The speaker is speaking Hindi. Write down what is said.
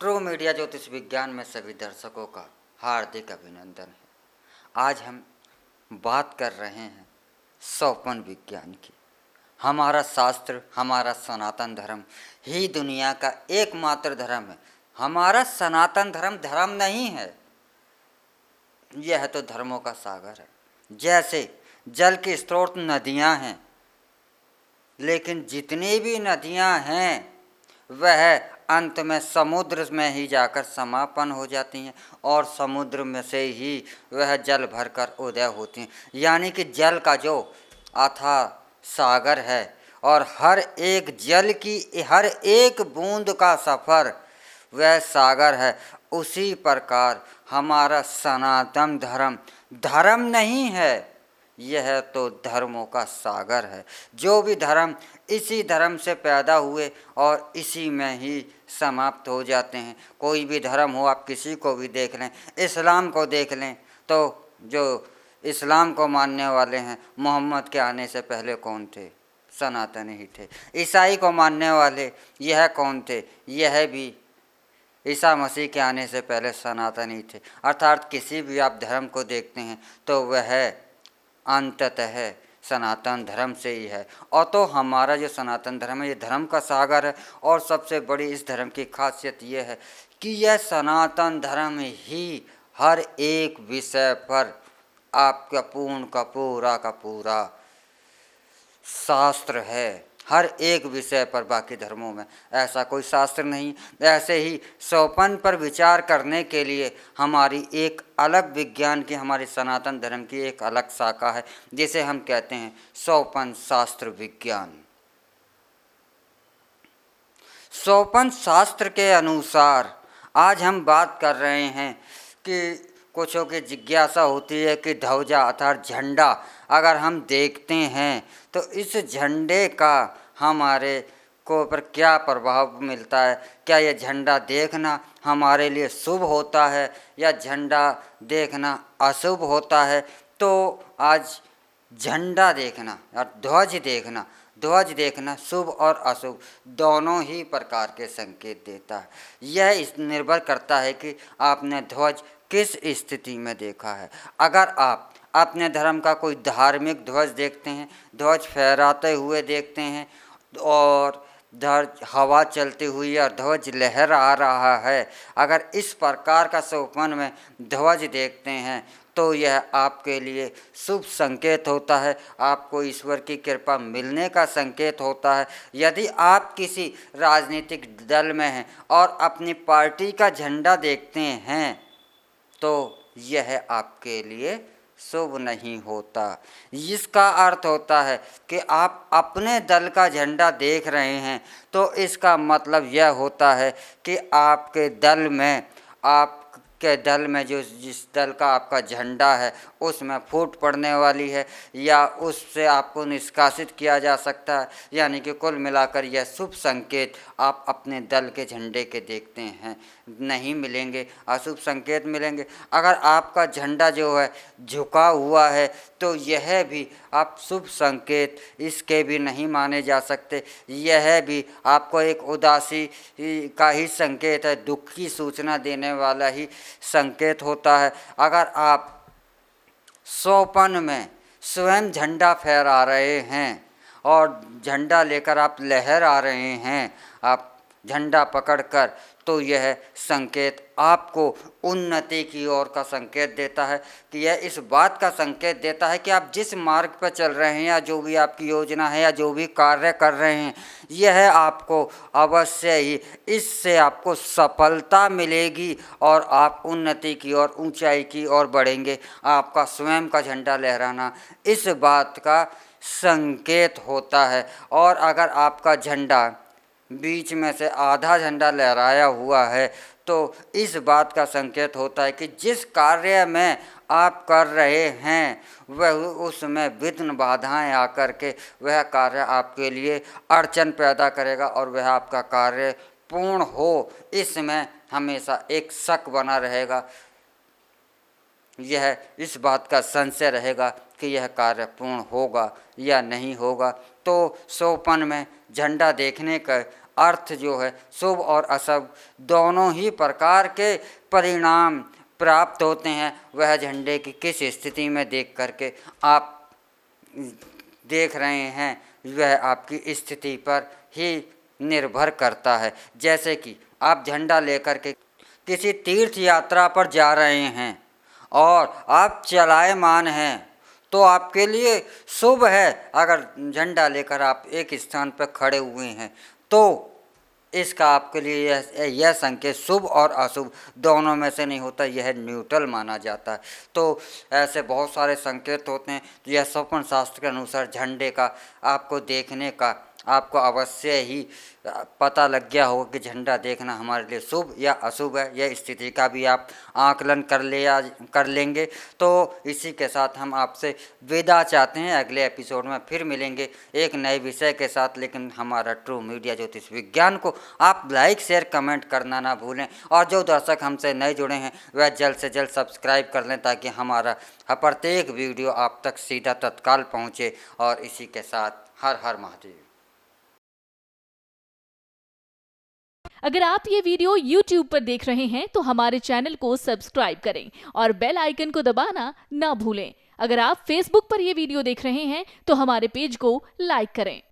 ट्रू मीडिया ज्योतिष विज्ञान में सभी दर्शकों का हार्दिक अभिनंदन है। आज हम बात कर रहे हैं सोपन विज्ञान की। हमारा शास्त्र, हमारा सनातन धर्म ही दुनिया का एकमात्र धर्म है। हमारा सनातन धर्म धर्म नहीं है, यह तो धर्मों का सागर है। जैसे जल के स्रोत नदियां हैं, लेकिन जितनी भी नदियां हैं वह अंत में समुद्र में ही जाकर समापन हो जाती हैं और समुद्र में से ही वह जल भरकर उदय होती हैं। यानी कि जल का जो अथाह सागर है और हर एक जल की हर एक बूंद का सफ़र वह सागर है। उसी प्रकार हमारा सनातन धर्म धर्म नहीं है, यह तो धर्मों का सागर है। जो भी धर्म इसी धर्म से पैदा हुए और इसी में ही समाप्त हो जाते हैं। कोई भी धर्म हो, आप किसी को भी देख लें, इस्लाम को देख लें तो जो इस्लाम को मानने वाले हैं, मोहम्मद के आने से पहले कौन थे? सनातनी ही थे। ईसाई को मानने वाले यह कौन थे? यह भी ईसा मसीह के आने से पहले सनातनी थे। अर्थात किसी भी आप धर्म को देखते हैं तो वह अंततः सनातन धर्म से ही है। और तो हमारा जो सनातन धर्म है ये धर्म का सागर है। और सबसे बड़ी इस धर्म की खासियत ये है कि यह सनातन धर्म ही हर एक विषय पर आपका पूर्ण का पूरा शास्त्र है। हर एक विषय पर। बाकी धर्मों में ऐसा कोई शास्त्र नहीं। ऐसे ही सोपन पर विचार करने के लिए हमारी एक अलग विज्ञान की, हमारी सनातन धर्म की एक अलग शाखा है, जिसे हम कहते हैं सोपन शास्त्र विज्ञान। सोपन शास्त्र के अनुसार आज हम बात कर रहे हैं कि कुछों की जिज्ञासा होती है कि ध्वजा अर्थात झंडा अगर हम देखते हैं तो इस झंडे का हमारे को पर क्या प्रभाव मिलता है। क्या ये झंडा देखना हमारे लिए शुभ होता है या झंडा देखना अशुभ होता है? तो आज झंडा देखना और ध्वज देखना शुभ और अशुभ दोनों ही प्रकार के संकेत देता है। यह इस निर्भर करता है कि आपने ध्वज किस स्थिति में देखा है। अगर आप अपने धर्म का कोई धार्मिक ध्वज देखते हैं, ध्वज फहराते हुए देखते हैं और हवा चलती हुई और ध्वज लहरा रहा है, अगर इस प्रकार का सोपन में ध्वज देखते हैं तो यह आपके लिए शुभ संकेत होता है, आपको ईश्वर की कृपा मिलने का संकेत होता है। यदि आप किसी राजनीतिक दल में हैं और अपनी पार्टी का झंडा देखते हैं तो यह आपके लिए शुभ नहीं होता। इसका अर्थ होता है कि आप अपने दल का झंडा देख रहे हैं तो इसका मतलब यह होता है कि आपके दल में जो जिस दल का आपका झंडा है उसमें फूट पड़ने वाली है या उससे आपको निष्कासित किया जा सकता है। यानी कि कुल मिलाकर यह शुभ संकेत आप अपने दल के झंडे के देखते हैं नहीं मिलेंगे, अशुभ संकेत मिलेंगे। अगर आपका झंडा जो है झुका हुआ है तो यह भी आप शुभ संकेत इसके भी नहीं माने जा सकते। यह भी आपको एक उदासी का ही संकेत है, दुख की सूचना देने वाला ही संकेत होता है। अगर आप सोपन में स्वयं झंडा फहरा रहे हैं और झंडा लेकर आप लहरा रहे हैं, आप झंडा पकड़कर, तो यह संकेत आपको उन्नति की ओर का संकेत देता है कि यह इस बात का संकेत देता है कि आप जिस मार्ग पर चल रहे हैं या जो भी आपकी योजना है या जो भी कार्य कर रहे हैं, यह आपको अवश्य ही इससे आपको सफलता मिलेगी और आप उन्नति की ओर, ऊंचाई की ओर बढ़ेंगे। आपका स्वयं का झंडा लहराना इस बात का संकेत होता है। और अगर आपका झंडा बीच में से आधा झंडा लहराया हुआ है तो इस बात का संकेत होता है कि जिस कार्य में आप कर रहे हैं वह उसमें विघ्न बाधाएं आकर के वह कार्य आपके लिए अड़चन पैदा करेगा और वह आपका कार्य पूर्ण हो, इसमें हमेशा एक शक बना रहेगा। यह इस बात का संशय रहेगा कि यह कार्य पूर्ण होगा या नहीं होगा। तो सोपन में झंडा देखने का अर्थ जो है शुभ और अशुभ दोनों ही प्रकार के परिणाम प्राप्त होते हैं, वह झंडे की किस स्थिति में देख करके आप देख रहे हैं, वह आपकी स्थिति पर ही निर्भर करता है। जैसे कि आप झंडा लेकर के किसी तीर्थ यात्रा पर जा रहे हैं और आप चलायमान हैं तो आपके लिए शुभ है। अगर झंडा लेकर आप एक स्थान पर खड़े हुए हैं तो इसका आपके लिए यह संकेत शुभ और अशुभ दोनों में से नहीं होता, यह न्यूट्रल माना जाता है। तो ऐसे बहुत सारे संकेत होते हैं। तो यह स्वप्न शास्त्र के अनुसार झंडे का आपको देखने का आपको अवश्य ही पता लग गया होगा कि झंडा देखना हमारे लिए शुभ या अशुभ है। यह स्थिति का भी आप आकलन कर लेंगे। तो इसी के साथ हम आपसे विदा चाहते हैं। अगले एपिसोड में फिर मिलेंगे एक नए विषय के साथ। लेकिन हमारा ट्रू मीडिया ज्योतिष विज्ञान को आप लाइक शेयर कमेंट करना ना भूलें, और जो दर्शक हमसे नए जुड़े हैं वह जल्द से जल्द सब्सक्राइब कर लें ताकि हमारा प्रत्येक वीडियो आप तक सीधा तत्काल पहुँचे। और इसी के साथ हर हर महादेव। अगर आप ये वीडियो YouTube पर देख रहे हैं तो हमारे चैनल को सब्सक्राइब करें और बेल आइकन को दबाना ना भूलें। अगर आप Facebook पर ये वीडियो देख रहे हैं तो हमारे पेज को लाइक करें।